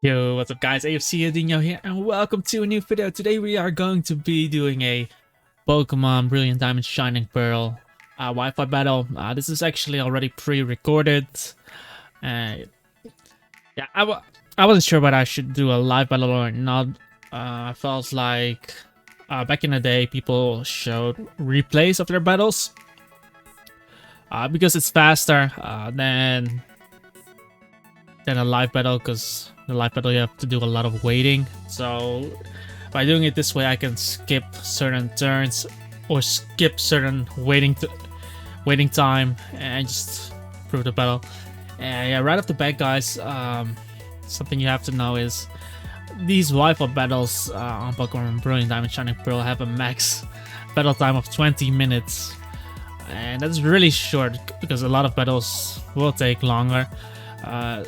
Yo, what's up guys, AFC Adino here and welcome to a new video. Today we are going to be doing a Pokemon Brilliant Diamond Shining Pearl Wi-Fi battle. This is actually already pre-recorded. Uh, yeah, I wasn't sure whether I should do a live battle or not. I felt like back in the day people showed replays of their battles because it's faster than a live battle, because the live battle you have to do a lot of waiting. So by doing it this way I can skip certain turns or skip certain waiting time and just prove the battle. And yeah, right off the bat guys, something you have to know is these Wi-Fi battles on Pokemon Brilliant Diamond Shining Pearl have a max battle time of 20 minutes, and that's really short because a lot of battles will take longer.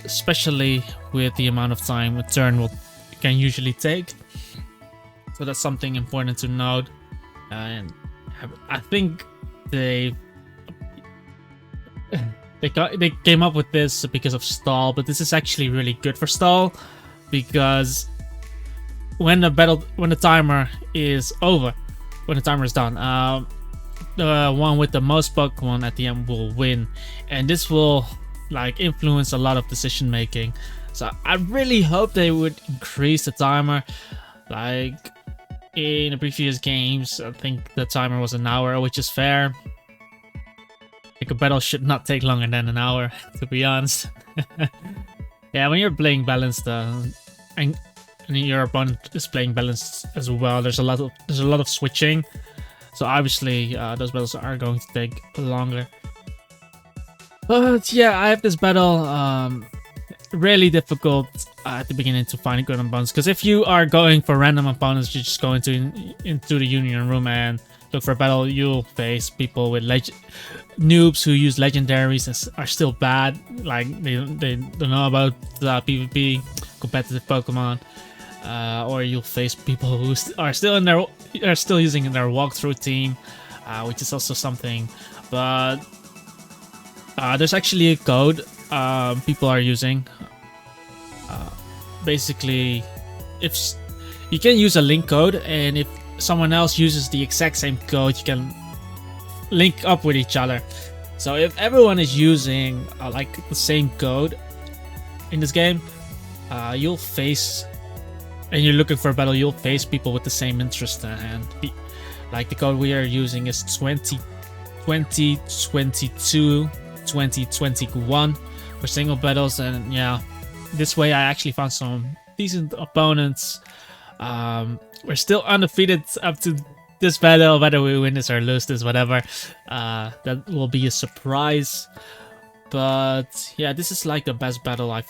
Especially with the amount of time a turn can usually take. So that's something important to note. And I think they came up with this because of stall, but this is actually really good for stall, because when the timer is over, when the timer is done, the one with the most Pokemon at the end will win, and this will influence a lot of decision making. So I really hope they would increase the timer. Like in the previous games, I think the timer was an hour, which is fair. Like a battle should not take longer than an hour, to be honest. Yeah, when you're playing balanced, and your opponent is playing balanced as well, there's a lot of switching. So obviously, those battles are going to take longer. But yeah, I have this battle really difficult at the beginning to find good opponents, because if you are going for random opponents, you just go into the union room and look for a battle, you'll face people with noobs who use legendaries and are still bad, like they don't know about PvP, competitive Pokemon, or you'll face people who are still using their walkthrough team, which is also something. But there's actually a code people are using. Basically, if you can use a link code, and if someone else uses the exact same code, you can link up with each other. So if everyone is using the same code in this game, you'll face, and you're looking for a battle, you'll face people with the same interest. And the code we are using is 2022 2021 for single battles. And yeah, this way I actually found some decent opponents. We're still undefeated up to this battle. Whether we win this or lose this, whatever, that will be a surprise. But yeah, this is like the best battle I've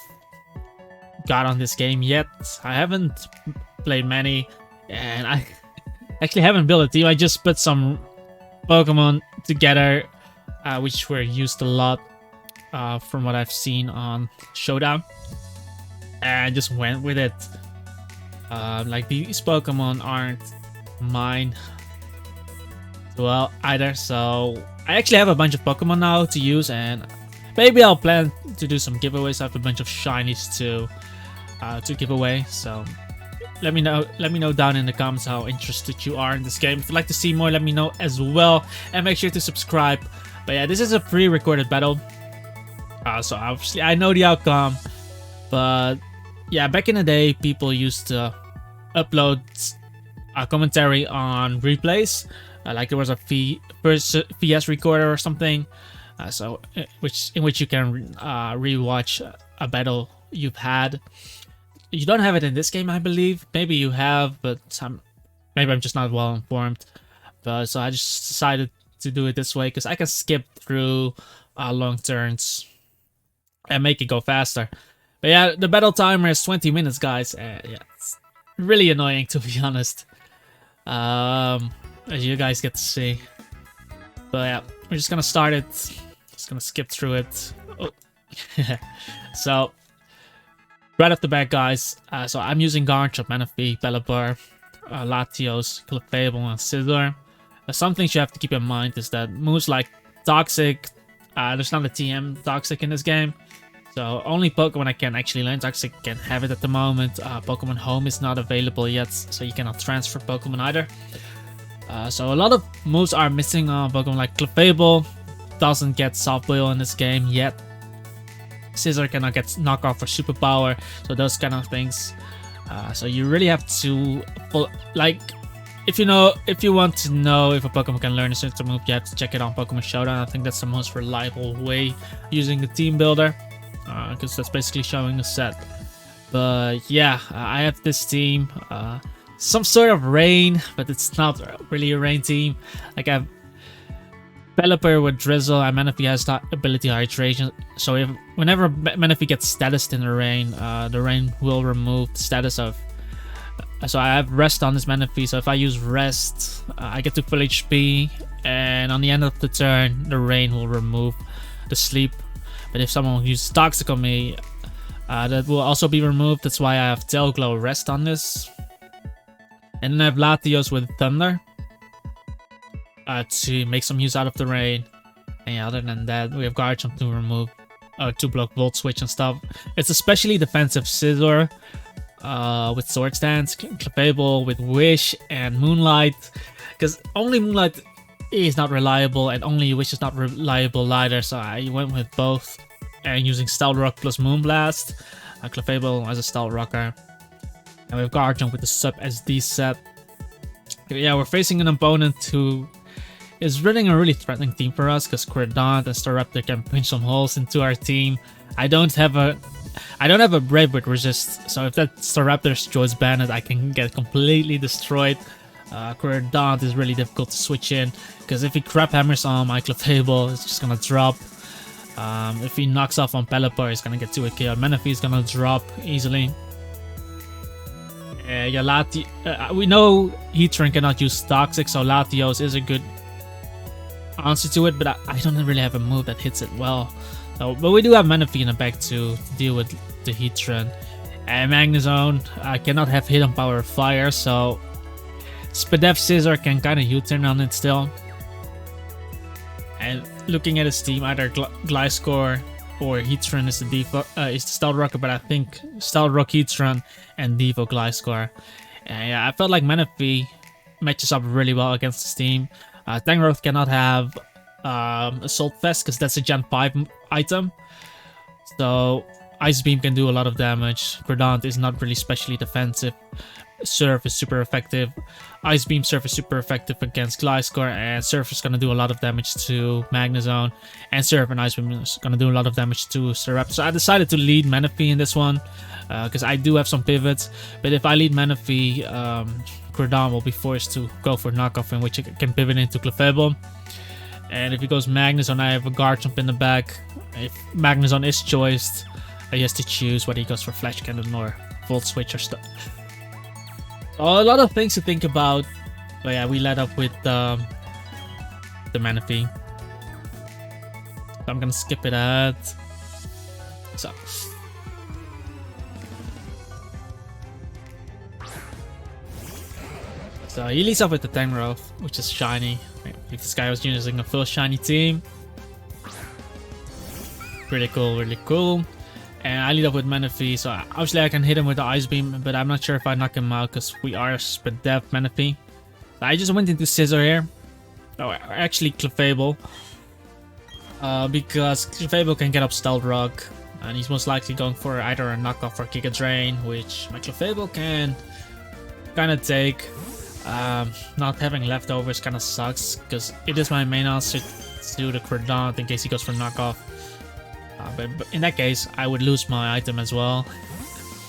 got on this game yet. I haven't played many, and I actually haven't built a team. I just put some Pokemon together, which were used a lot from what I've seen on Showdown, and just went with it. These Pokemon aren't mine well either, so I actually have a bunch of Pokemon now to use, and maybe I'll plan to do some giveaways. I have a bunch of shinies to give away, so let me know down in the comments how interested you are in this game. If you'd like to see more, let me know as well, and make sure to subscribe. But yeah, this is a pre-recorded battle, so obviously I know the outcome. But yeah, back in the day, people used to upload commentary on replays, like there was a VS recorder or something, in which you can rewatch a battle you've had. You don't have it in this game, I believe. Maybe you have, but maybe I'm just not well informed. But so I just decided to do it this way, because I can skip through long turns and make it go faster. But yeah, the battle timer is 20 minutes, guys. Yeah, it's really annoying, to be honest, as you guys get to see. But yeah, we're just gonna start it. Just gonna skip through it. Oh. So right off the bat, guys, so I'm using Garchomp, Manaphy, Pelipper, Latios, Clefable, and Scizor. Some things you have to keep in mind is that moves like Toxic, there's not a TM Toxic in this game. So only Pokemon I can actually learn Toxic can have it at the moment. Pokemon Home is not available yet, so you cannot transfer Pokemon either. So a lot of moves are missing on Pokemon like Clefable. Doesn't get Soft Boil in this game yet. Scissor cannot get knockoff or superpower, so those kind of things. So you really have to, like, if you want to know if a Pokemon can learn a certain move, you have to check it on Pokemonshowdown. I think that's the most reliable way using the team builder, because that's basically showing a set. But yeah, I have this team, some sort of rain, but it's not really a rain team. Like I have Pelipper with Drizzle, and Manaphy has that ability Hydration. So whenever Manaphy gets status in the rain will remove the status of. So I have Rest on this Manaphy, so if I use Rest, I get to full HP, and on the end of the turn, the rain will remove the sleep. But if someone uses Toxic on me, that will also be removed. That's why I have Tail Glow Rest on this. And then I have Latios with Thunder to make some use out of the rain. And yeah, other than that, we have Garchomp to remove, to block Volt Switch and stuff. It's especially defensive Scizor with Sword Stance, Clefable with Wish and Moonlight, because only Moonlight is not reliable and only Wish is not reliable either, so I went with both. And using Stealth Rock plus Moonblast, Clefable as a Stealth Rocker, and we have Garchomp with the Sub SD set. Yeah, we're facing an opponent who is running a really threatening team for us, because Credant and Staraptor can pinch some holes into our team. I don't have a Brave with Resist, so if that Staraptor joins Bandit, I can get completely destroyed. Credant is really difficult to switch in, because if he Crab Hammers on my Clefable, it's just gonna drop. If he knocks off on Pelipper, he's gonna get 2 KO. Manaphy is gonna drop easily. Yeah, we know Heatran cannot use Toxic, so Latios is a good answer to it, but I don't really have a move that hits it well. So, but we do have Manaphy in the back to deal with the Heatran. And Magnezone cannot have Hidden Power Fire, so Spadef Scissor can kind of U-turn on it still. And looking at his team, either Gliscor or Heatran is the Stealth Rocker, but I think Stealth Rock Heatran and Devo Gliscor. And yeah, I felt like Manaphy matches up really well against this team. Tangrowth cannot have Assault Vest because that's a Gen 5 item. So Ice Beam can do a lot of damage. Credant is not really specially defensive. Surf is super effective. Ice Beam Surf is super effective against Gliscor, and Surf is going to do a lot of damage to Magnezone, and Surf and Ice Beam is going to do a lot of damage to Staraptor. So I decided to lead Manaphy in this one, because I do have some pivots, but if I lead Manaphy, Credant will be forced to go for knockoff, in which it can pivot into Clefable. And if he goes Magnezone, I have a Garchomp in the back. If Magnezone is choiced, he has to choose whether he goes for Flash Cannon or Volt Switch or stuff. A lot of things to think about, but yeah, we led up with the Manaphy. So I'm gonna skip it ahead. So he leads up with the Tangrowth, which is shiny. If this guy was using a full shiny team. Really cool, really cool. And I lead up with Manaphy, so obviously I can hit him with the Ice Beam, but I'm not sure if I knock him out because we are Spadef Manaphy. So I just went into Scizor here. Oh, actually Clefable. Because Clefable can get up Stealth Rock, and he's most likely going for either a knockoff or Giga Drain, which my Clefable can kind of take. Not having leftovers kind of sucks, because it is my main answer to the Credant in case he goes for knockoff. But in that case, I would lose my item as well.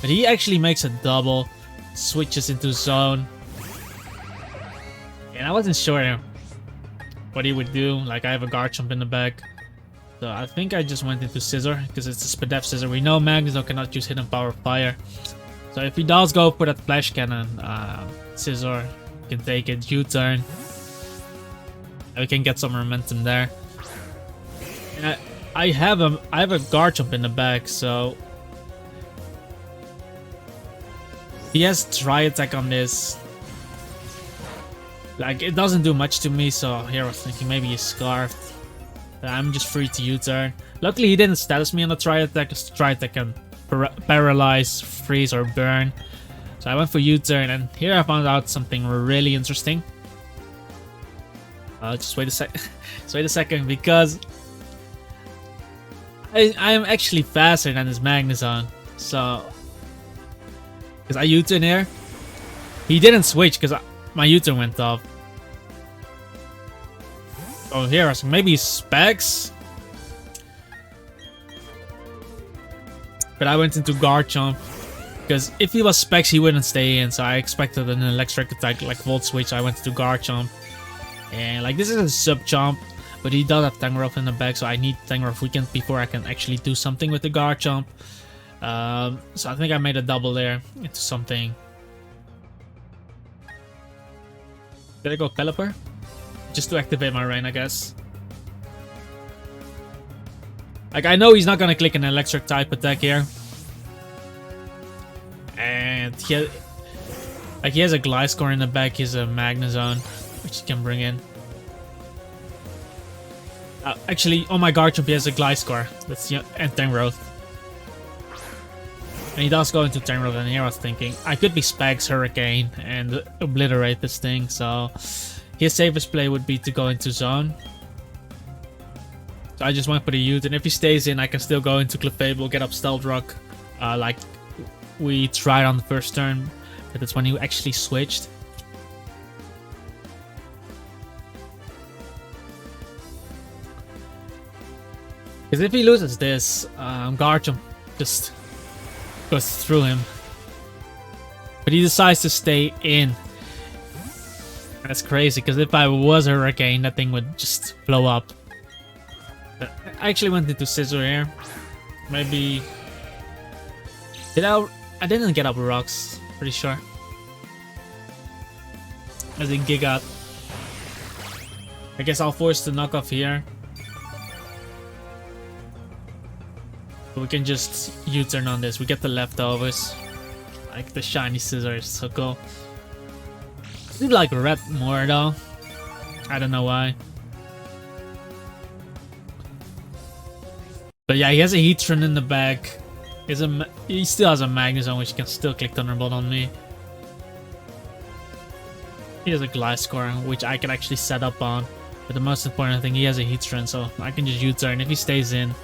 But he actually makes a double, switches into zone. And I wasn't sure what he would do. Like, I have a Garchomp in the back. So I think I just went into Scizor, because it's a Spadef Scizor. We know Magnezone cannot use Hidden Power Fire. So if he does go for that Flash Cannon, Scizor can take it, U-turn. We can get some momentum there. And I have a Garchomp in the back, so he has Dry Attack on this. Like, it doesn't do much to me, so here I was thinking maybe he's Scarfed. But I'm just free to U-turn. Luckily, he didn't status me on the tri-attack, because tri-attack can paralyze, freeze, or burn. So I went for U-turn, and here I found out something really interesting. Just wait a sec. Just wait a second, because I am actually faster than his Magnezone. So, because I U-turn here, he didn't switch because my U-turn went off. Oh, here I was maybe Specs. But I went into Garchomp because if he was Specs, he wouldn't stay in. So I expected an electric attack like Volt Switch. I went to Garchomp, and like this is a sub Chomp, but he does have Tangrowth in the back, so I need Tangrowth weakened before I can actually do something with the Garchomp. So I think I made a double there into something. Did I go Pelipper? Just to activate my rain, I guess. Like, I know he's not gonna click an electric type attack here. And he has a Gliscor in the back, he has a Magnezone, which he can bring in. Actually, on my Garchomp he has a Gliscor. That's and Tangrowth. And he does go into Tangrowth, and here I was thinking, I could be Specs, Hurricane, and obliterate this thing, so his safest play would be to go into Zone. So I just went for the Ute, and if he stays in, I can still go into Clefable, get up Stealth Rock, like we tried on the first turn, but that's when he actually switched. Because if he loses this, Garchomp just goes through him. But he decides to stay in. That's crazy, because if I was a Hurricane, that thing would just blow up. I actually went into Scissor here. Maybe... I didn't get up rocks, pretty sure. I think Giga. I guess I'll force the knockoff here. We can just U-turn on this. We get the leftovers. Like the shiny scissors, so cool. I do like red more though. I don't know why. But yeah, he has a Heatran in the back. He still has a Magnezone, which can still click Thunderbolt on me. He has a Gliscor, which I can actually set up on. But the most important thing, he has a Heatran, so I can just U-turn. If he stays in,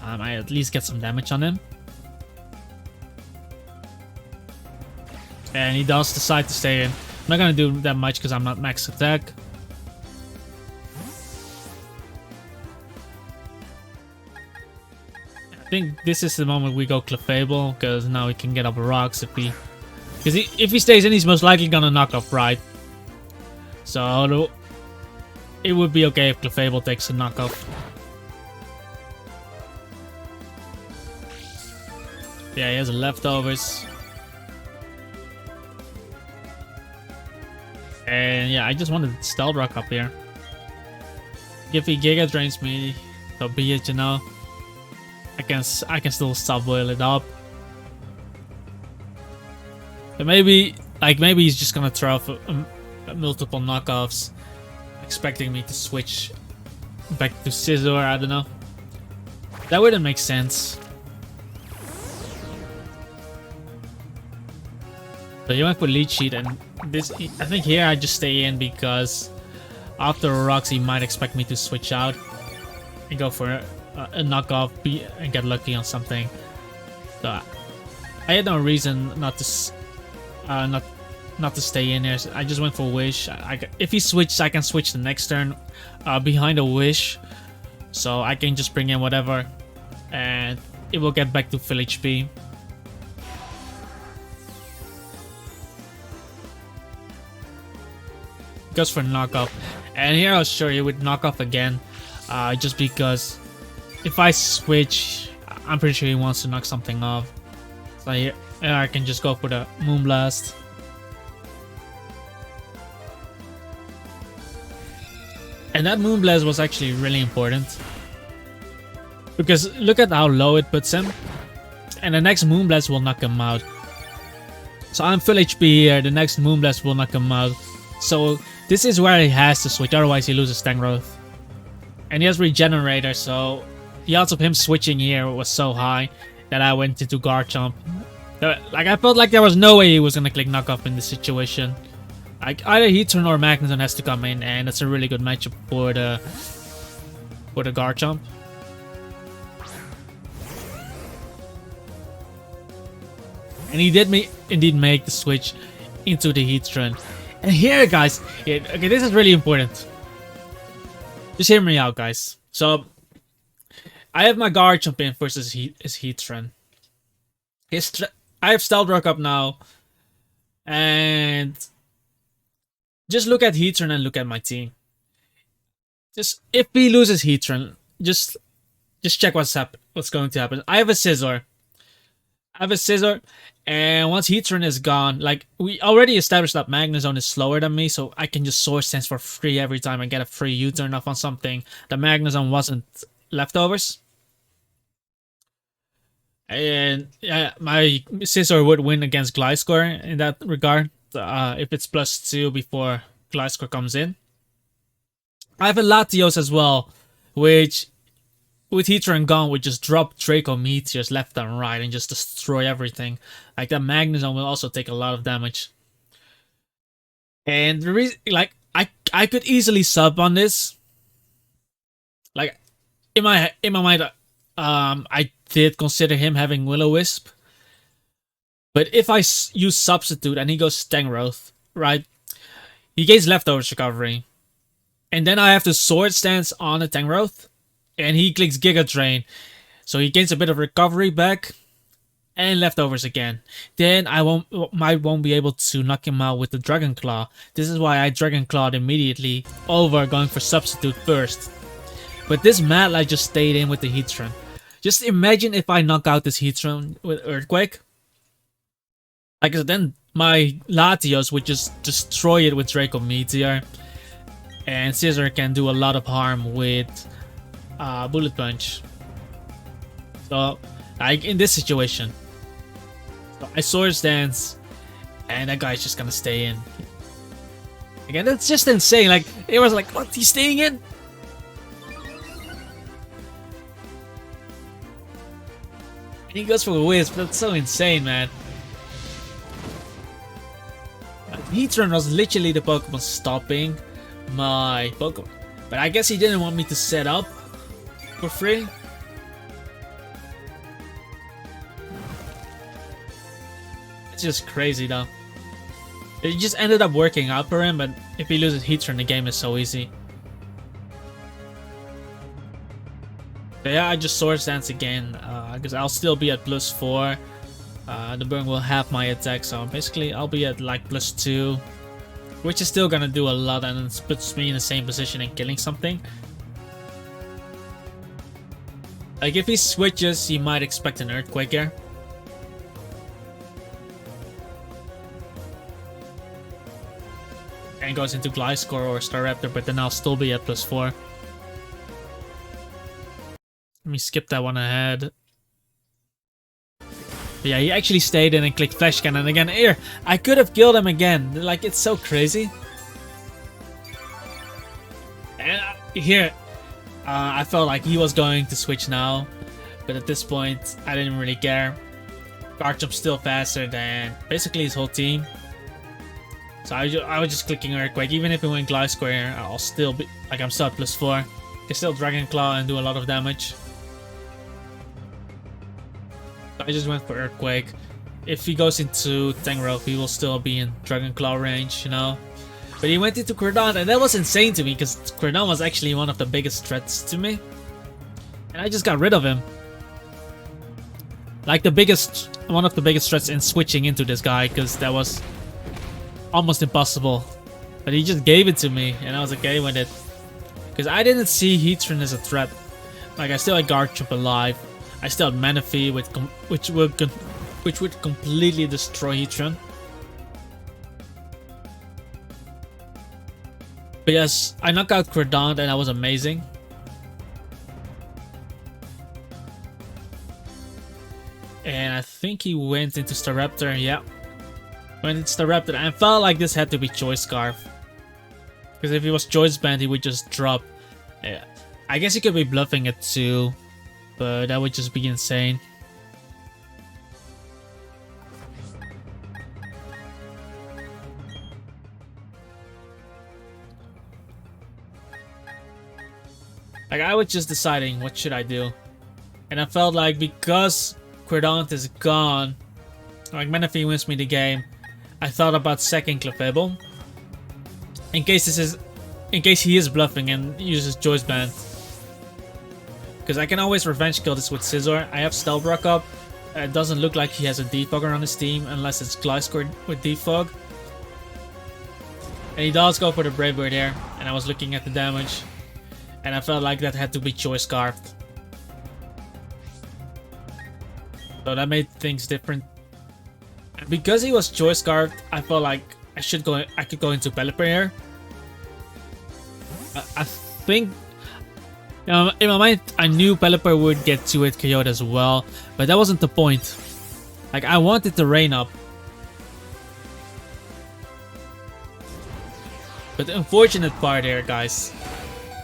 I at least get some damage on him. And he does decide to stay in. I'm not gonna do that much because I'm not max attack. I think this is the moment we go Clefable, because now he can get up rocks if he... Because if he stays in, he's most likely gonna knock off right. So it would be okay if Clefable takes a knockoff. Yeah, he has leftovers. And yeah, I just wanted Stealth Rock up here. If he Giga Drains me, so be it, you know. I can still Subboil it up. But maybe he's just gonna throw off multiple knockoffs, expecting me to switch back to Scizor. I don't know. That wouldn't make sense. So he went for Leech Seed, and this, I think here I just stay in because after rocks he might expect me to switch out and go for a knockoff and get lucky on something. So I had no reason not to stay in here. So I just went for Wish. If he switches, I can switch the next turn behind a Wish, so I can just bring in whatever, and it will get back to full HP. Goes for knockoff, and here I'll show you with knockoff again, just because if I switch, I'm pretty sure he wants to knock something off. So here I can just go for the Moonblast. And that Moonblast was actually really important, because look at how low it puts him, and the next Moonblast will knock him out. So I'm full HP here, the next Moonblast will knock him out. So this is where he has to switch, otherwise he loses Tangrowth. And he has Regenerator, so the odds of him switching here was so high that I went into Garchomp. Like, I felt like there was no way he was gonna click knockoff in this situation. Like, either Heatran or Magneton has to come in, and that's a really good matchup for the Garchomp. And he did indeed make the switch into the Heatran. And here, guys, okay, this is really important. Just hear me out, guys. So, I have my Garchomp in versus his Heatran. I have Stealth Rock up now, and just look at Heatran and look at my team. Just if he loses Heatran, just check what's going to happen. I have a Scizor. And once Heatran is gone, like, we already established that Magnezone is slower than me, so I can just Swords Dance for free every time and get a free U-turn off on something. The Magnezone wasn't leftovers. And yeah, my Scizor would win against Gliscor in that regard, if it's +2 before Gliscor comes in. I have a Latios as well, which with Heatran gone would just drop Draco Meteors left and right and just destroy everything. Like, that Magnezone will also take a lot of damage. And the reason, like, I could easily sub on this. Like, in my mind, I did consider him having Will-O-Wisp. But if I use Substitute and he goes Tangrowth, right? He gains Leftovers recovery. And then I have to Swords Dance on the Tangrowth. And he clicks Giga Drain. So he gains a bit of recovery back. And Leftovers again. Then I won't be able to knock him out with the Dragon Claw. This is why I Dragon Clawed immediately over going for Substitute first. But this Mad-Light just stayed in with the Heatran. Just imagine if I knock out this Heatran with Earthquake. Like, then my Latios would just destroy it with Draco Meteor. And Scizor can do a lot of harm with Bullet Punch. So, like, in this situation, so I Swords Dance, and that guy's just gonna stay in. Again, that's just insane. Like, it was like, what? He's staying in? And he goes for a Wisp. That's so insane, man. Heatran was literally the Pokemon stopping my Pokemon. But I guess he didn't want me to set up for free. It's just crazy though. It just ended up working out for him, but if he loses Heatran, the game is so easy. But yeah, I just Swords Dance again, because I'll still be at +4. The burn will have my attack, so basically I'll be at like +2. Which is still gonna do a lot, and it puts me in the same position in killing something. Like, if he switches, you might expect an Earthquake here. And goes into Gliscor or Staraptor, but then I'll still be at +4. Let me skip that one ahead. But yeah, he actually stayed in and clicked Flash Cannon again. Here, I could have killed him again. Like, it's so crazy. And here, I felt like he was going to switch now. But at this point, I didn't really care. Garchomp's still faster than basically his whole team. So I was just clicking Earthquake. Even if it went Gliscor here, I'll still be, like, I'm still at +4. Can still Dragon Claw and do a lot of damage. I just went for Earthquake. If he goes into Tangrowth, he will still be in Dragon Claw range, you know. But he went into Cordon, and that was insane to me, because Cordon was actually one of the biggest threats to me. And I just got rid of him. Like, one of the biggest threats in switching into this guy, because that was almost impossible. But he just gave it to me, and I was okay with it. Because I didn't see Heatran as a threat. Like, I still had Garchomp alive. I still had Manaphy, which would completely destroy Heatran. But yes, I knocked out Cordon, and that was amazing. And I think he went into Staraptor, yeah. Went into Staraptor, and I felt like this had to be Choice Scarf. Because if he was Choice Band, he would just drop. Yeah. I guess he could be bluffing it too. but that would just be insane. Like, I was just deciding what should I do, and I felt like because Credant is gone, like Menifee wins me the game, I thought about second Clefable in case he is bluffing and uses Choice Band, because I can always revenge kill this with Scizor. I have Stealth Rock up. It doesn't look like he has a Defogger on his team unless it's Gliscor with Defog, and he does go for the Brave Bird here, and I was looking at the damage. And I felt like that had to be Choice Scarfed. So that made things different. And because he was Choice Scarfed, I felt like I could go into Pelipper here. I think, in my mind, I knew Pelipper would get to it KO'd as well, but that wasn't the point. Like, I wanted to rain up. But the unfortunate part here, guys.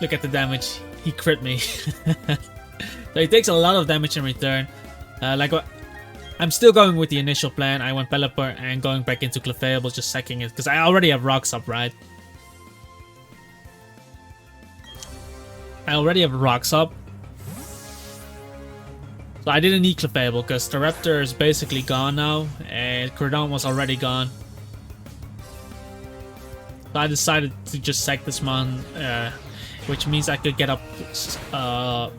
Look at the damage. He crit me. So he takes a lot of damage in return. I'm still going with the initial plan. I went Pelipper and going back into Clefable, just sacking it. Because I already have Rocks up, right? I already have Rocks up. So I didn't need Clefable because the Raptor is basically gone now. And Credant was already gone. So I decided to just sack this mon. Which means I could get up, not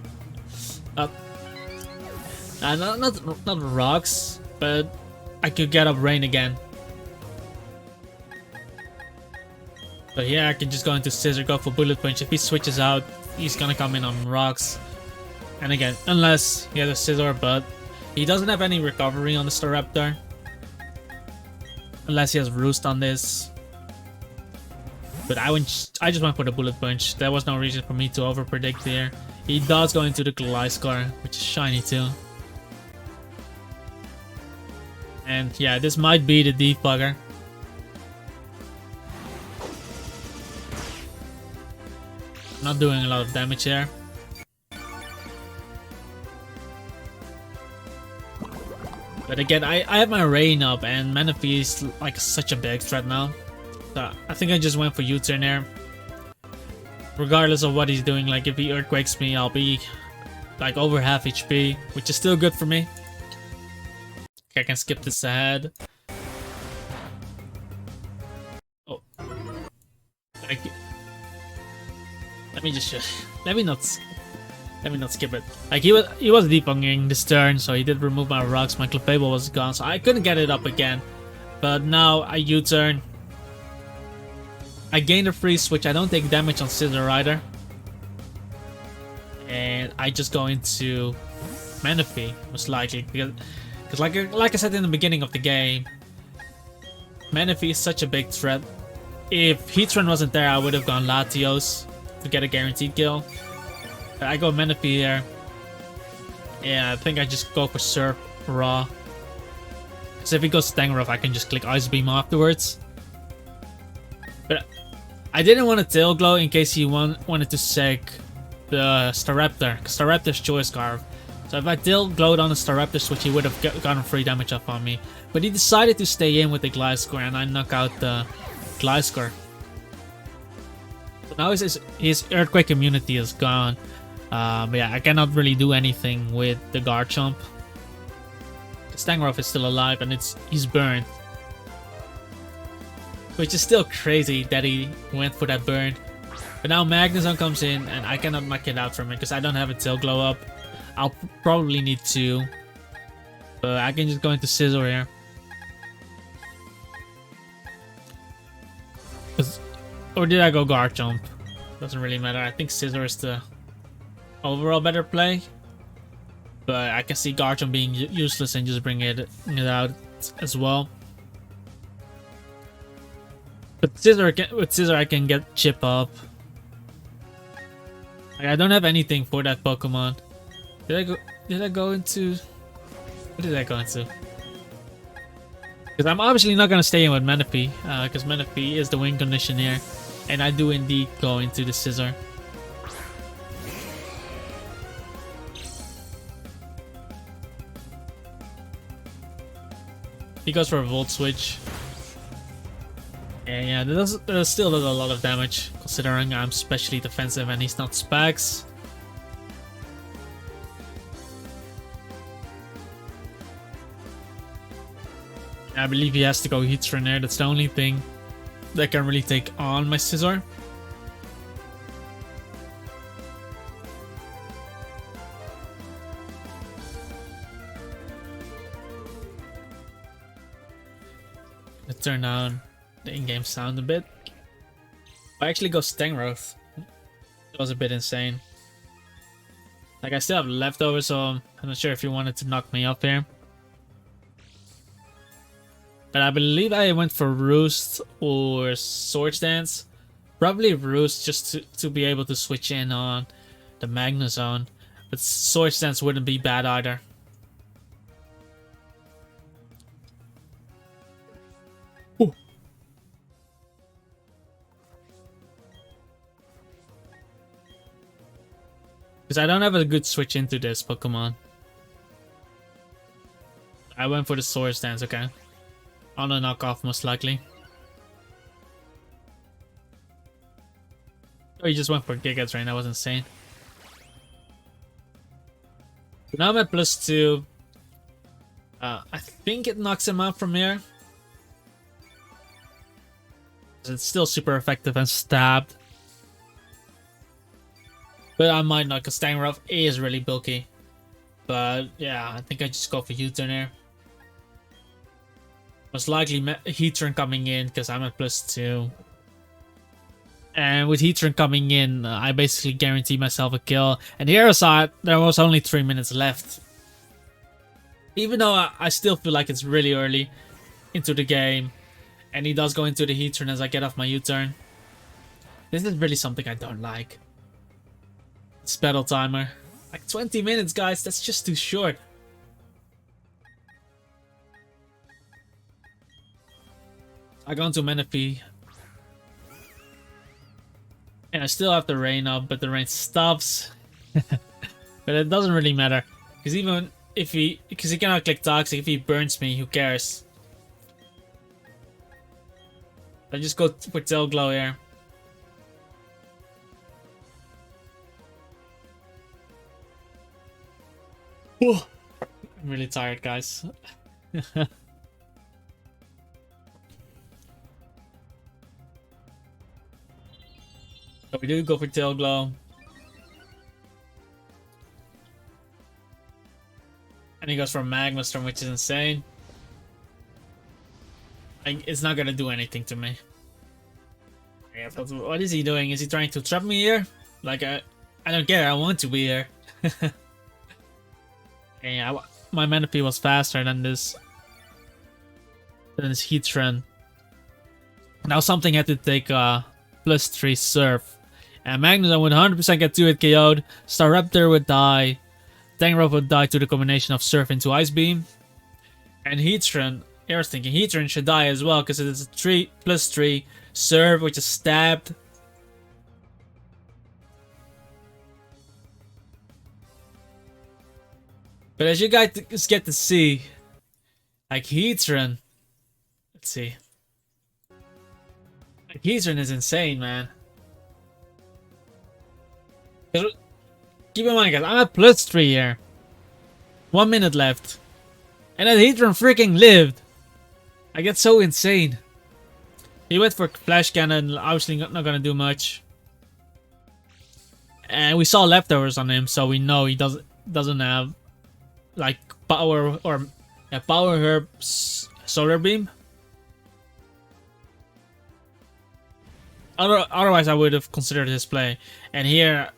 Rocks, but I could get up Rain again. But yeah, I can just go into Scissor, go for Bullet Punch. If he switches out, he's gonna come in on Rocks. And again, unless he has a Scissor, but he doesn't have any recovery on the Staraptor. Unless he has Roost on this. But I just went for the Bullet Punch. There was no reason for me to over-predict here. He does go into the Gliscor, which is shiny too. And yeah, this might be the Defogger. Not doing a lot of damage here. But again, I have my Rain up and Menifee is like such a big threat now. So I think I just went for U-turn there. Regardless of what he's doing, like if he Earthquakes me, I'll be like over half HP, which is still good for me. Okay, I can skip this ahead. Oh. Let me not skip it. Like he was debugging this turn, so he did remove my Rocks. My Clefable was gone, so I couldn't get it up again. But now I U-turn. I gain a free switch. I don't take damage on Scizor either. And I just go into Menifee, most likely. Because like I said in the beginning of the game, Menifee is such a big threat. If Heatran wasn't there, I would have gone Latios to get a guaranteed kill. But I go Menifee here. Yeah, I think I just go for Surf Raw. Because if he goes Tangrowth, I can just click Ice Beam afterwards. But I didn't want to Tail Glow in case he wanted to sack the Staraptor, because Staraptor's Choice Scarf. So if I Tail Glowed on the Staraptor switch, he would have gotten free damage up on me. But he decided to stay in with the Gliscor, and I knock out the Gliscor. So now his Earthquake immunity is gone. But yeah, I cannot really do anything with the Garchomp. Tangrowth is still alive, and he's burned. Which is still crazy that he went for that burn. But now Magnezone comes in and I cannot knock it out from it because I don't have a Tail Glow up. I'll probably need to. But I can just go into Scizor here. Or did I go Garchomp? Doesn't really matter. I think Scizor is the overall better play. But I can see Garchomp being useless and just bring it out as well. But with Scizor I can get Chip up. Like, I don't have anything for that Pokemon. Did I go into... What did I go into? Because I'm obviously not going to stay in with Menifee. Because Menifee is the win condition here. And I do indeed go into the Scizor. He goes for a Volt Switch. And yeah, that still does a lot of damage, considering I'm specially defensive and he's not specs. I believe he has to go Heatran there. That's the only thing that can really take on my Scizor. Let's turn down the in-game sound a bit. I actually go Stangrowth. It was a bit insane. Like, I still have leftovers, so I'm not sure if he wanted to knock me up here. But I believe I went for Roost or Swords Dance. Probably Roost just to be able to switch in on the Magnezone. But Swords Dance wouldn't be bad either. Ooh. Because I don't have a good switch into this Pokemon. I went for the Swords Dance, okay. On a knockoff, most likely. Oh, he just went for Giga Drain. That was insane. So now I'm at +2. I think it knocks him out from here. It's still super effective and stabbed. But I might not, because Stangrowth is really bulky. But yeah, I think I just go for U-turn here. Most likely Heatran coming in because I'm at +2. And with Heatran coming in, I basically guarantee myself a kill. And the other side, there was only 3 minutes left. Even though I still feel like it's really early into the game. And he does go into the Heatran as I get off my U-turn. This is really something I don't like. It's battle timer. Like 20 minutes, guys, that's just too short. I go into Menifee. And I still have the rain up, but the rain stops. But it doesn't really matter. Because even if he cannot click Toxic, if he burns me, who cares? I just go for Tail Glow here. I'm really tired, guys. So we do go for Tail Glow. And he goes for Magma Storm, which is insane. Like, it's not gonna do anything to me. What is he doing? Is he trying to trap me here? Like, I don't care. I want to be here. Yeah, my Menifee was faster than this Heatran. Now something had to take +3 Surf. And Magnezone would 100% get 2-hit KO'd. Staraptor would die. Tangrowth would die to the combination of Surf into Ice Beam. And Heatran, I was thinking Heatran should die as well because it is a +3 Surf, which is stabbed. But as you guys get to see, like Heatran, let's see. Like Heatran is insane, man. Keep in mind, guys, I'm at +3 here. 1 minute left. And that Heatran freaking lived. I get so insane. He went for Flash Cannon, obviously not gonna do much. And we saw leftovers on him, so we know he doesn't have like power or power herb Solar Beam. Otherwise, I would have considered his play. And here,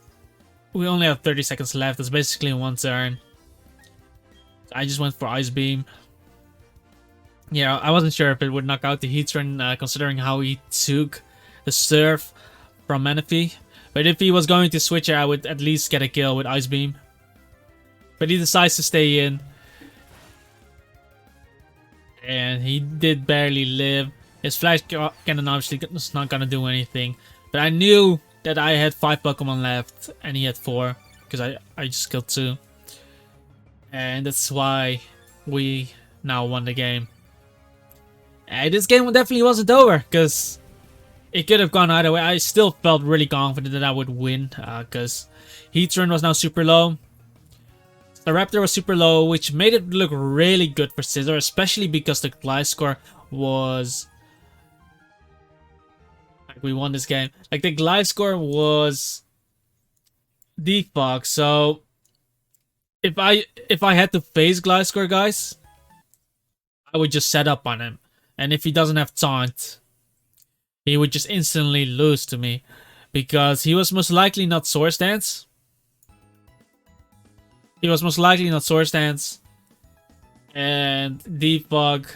we only have 30 seconds left. It's basically one turn. I just went for Ice Beam. Yeah, I wasn't sure if it would knock out the Heatran, considering how he took the Surf from Menifee. But if he was going to switch it, I would at least get a kill with Ice Beam. But he decides to stay in. And he did barely live. His Flash Cannon obviously is not gonna do anything. But I knew that I had 5 Pokemon left and he had 4. Because I just killed 2. And that's why we now won the game. This game definitely wasn't over, because it could have gone either way. I still felt really confident that I would win, because Heatran was now super low. The Raptor was super low, which made it look really good for Scizor, especially because the Gliscor was... Like, we won this game. Like, the Gliscor was defog, so if I had to face Gliscor, guys, I would just set up on him. And if he doesn't have taunt, he would just instantly lose to me, because he was most likely not Swords Dance. He was most likely not Swords Dance. And Defog,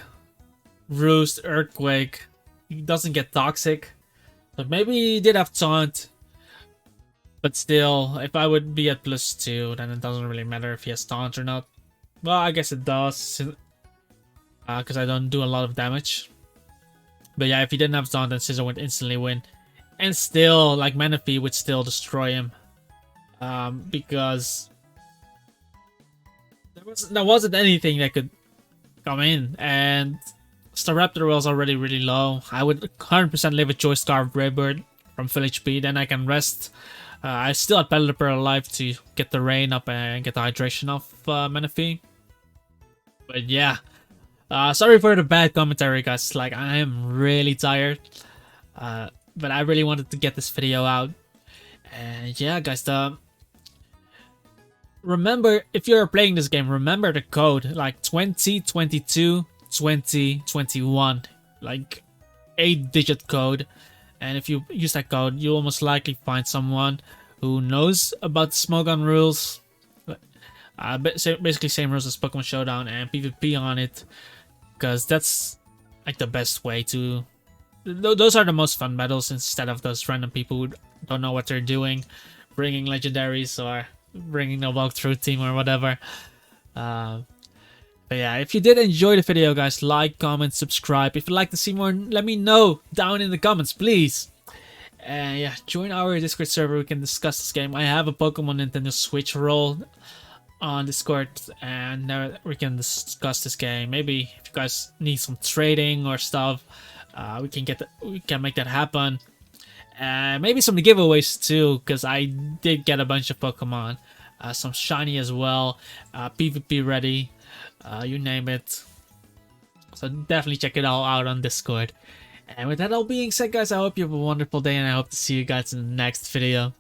Roost, Earthquake. He doesn't get Toxic. So maybe he did have taunt. But still, if I would be at +2, then it doesn't really matter if he has taunt or not. Well, I guess it does, because I don't do a lot of damage. But yeah, if he didn't have taunt, then Scizor would instantly win. And still, like, Manaphy would still destroy him. Because there wasn't anything that could come in. And Staraptor was already really low. I would 100% leave a Choice Scarf Raybird from full HP, then I can rest. I still had Pelipper alive to get the rain up and get the hydration off Manaphy. But yeah, sorry for the bad commentary, guys. Like, I am really tired. But I really wanted to get this video out. And yeah, guys, remember, if you're playing this game, remember the code, like 2022 2021, like 8-digit code. And if you use that code, you'll most likely find someone who knows about the Smogon rules. Basically same rules as Pokemonshowdown and PvP on it. Because that's like the best way to... Those are the most fun battles, instead of those random people who don't know what they're doing. Bringing legendaries or bringing a walkthrough team or whatever. But yeah, if you did enjoy the video, guys, like, comment, subscribe. If you'd like to see more, let me know down in the comments, please. And yeah, join our Discord server. We can discuss this game. I have a Pokemon Nintendo Switch role on Discord, and there we can discuss this game. Maybe if you guys need some trading or stuff, we can make that happen. And maybe some giveaways too, because I did get a bunch of Pokemon, some shiny as well, PvP ready. You name it. So definitely check it all out on Discord. And with that all being said, guys, I hope you have a wonderful day, and I hope to see you guys in the next video.